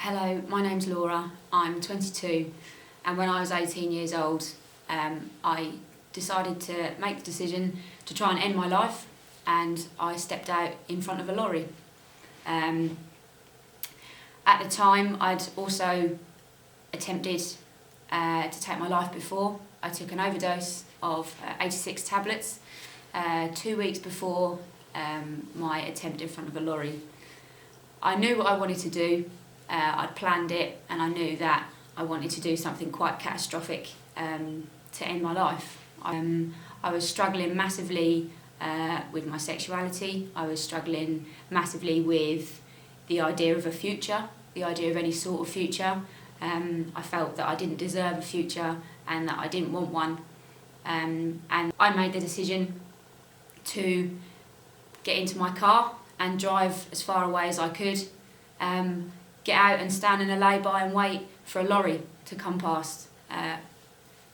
Hello, my name's Laura, I'm 22, and when I was 18 years old I decided to make the decision to try and end my life, and I stepped out in front of a lorry. At the time I'd also attempted to take my life before. I took an overdose of 86 tablets 2 weeks before my attempt in front of a lorry. I knew what I wanted to do. I'd planned it, and I knew that I wanted to do something quite catastrophic to end my life. I was struggling massively with my sexuality. I was struggling massively with the idea of a future, the idea of any sort of future. I felt that I didn't deserve a future and that I didn't want one. And I made the decision to get into my car and drive as far away as I could. Get out and stand in a lay-by and wait for a lorry to come past. And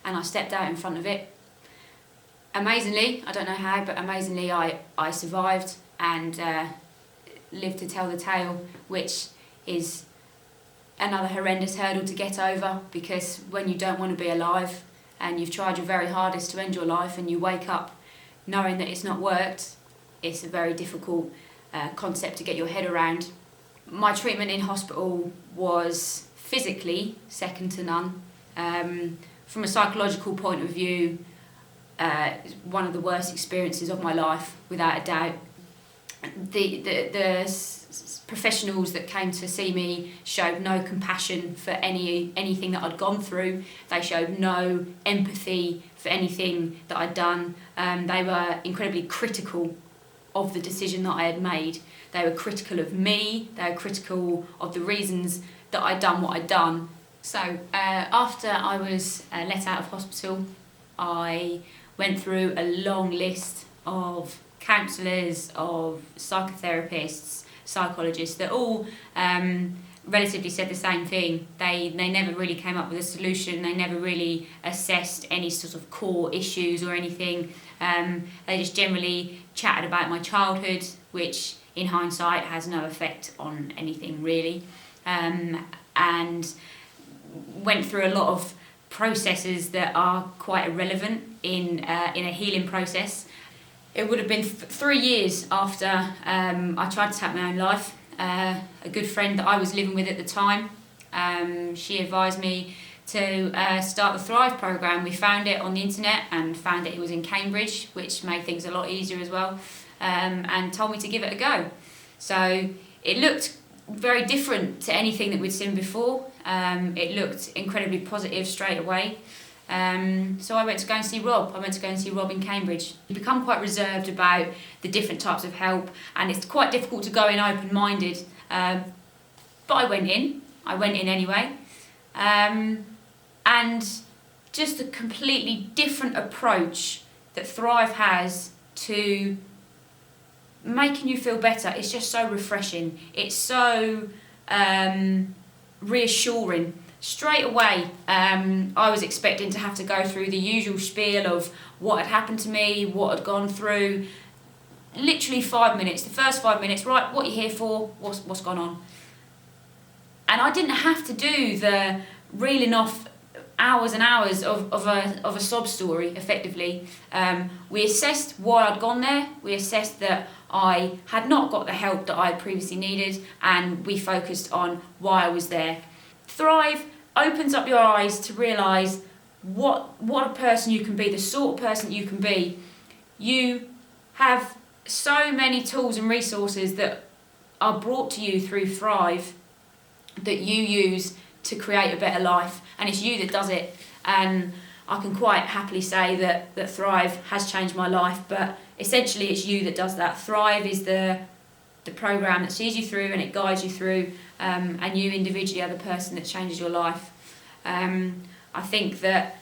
I stepped out in front of it. Amazingly, I don't know how, but amazingly I survived and lived to tell the tale, which is another horrendous hurdle to get over, because when you don't want to be alive and you've tried your very hardest to end your life and you wake up knowing that it's not worked, it's a very difficult concept to get your head around. My treatment in hospital was physically second to none. From a psychological point of view, one of the worst experiences of my life, without a doubt. The professionals that came to see me showed no compassion for anything that I'd gone through. They showed no empathy for anything that I'd done. They were incredibly critical of the decision that I had made. They were critical of me. They were critical of the reasons that I'd done what I'd done. So after I was let out of hospital, I went through a long list of counsellors, of psychotherapists, psychologists that all relatively said the same thing. They never really came up with a solution. They never really assessed any sort of core issues or anything. They just generally chatted about my childhood, which in hindsight has no effect on anything really, and went through a lot of processes that are quite irrelevant in a healing process. It would have been 3 years after I tried to take my own life. A good friend that I was living with at the time, she advised me to start the Thrive programme. We found it on the internet and found that it was in Cambridge, which made things a lot easier as well, and told me to give it a go. So it looked very different to anything that we'd seen before. It looked incredibly positive straight away. So I went to go and see Rob. I went to go and see Rob in Cambridge. I've become quite reserved about the different types of help, and it's quite difficult to go in open-minded. But I went in anyway. And just a completely different approach that Thrive has to making you feel better. It's just so refreshing. It's so reassuring. Straight away, I was expecting to have to go through the usual spiel of what had happened to me, what had gone through. Literally 5 minutes, the first 5 minutes, right, what are you here for, what's gone on? And I didn't have to do the reeling off hours and hours of a sob story, effectively. We assessed why I'd gone there, we assessed that I had not got the help that I had previously needed, and we focused on why I was there. Thrive opens up your eyes to realise what a person you can be, the sort of person you can be. You have so many tools and resources that are brought to you through Thrive that you use to create a better life, and it's you that does it. And I can quite happily say that Thrive has changed my life, but essentially it's you that does that. Thrive is the program that sees you through and it guides you through, and you individually are the person that changes your life. I think that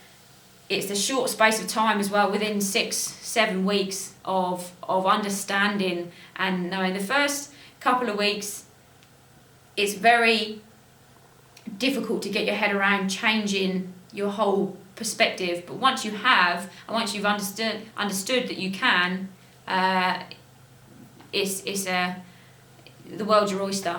it's the short space of time as well, within 6-7 weeks of understanding and knowing. The first couple of weeks, it's very difficult to get your head around changing your whole perspective, but once you have, and once you've understood that you can, the world's your oyster.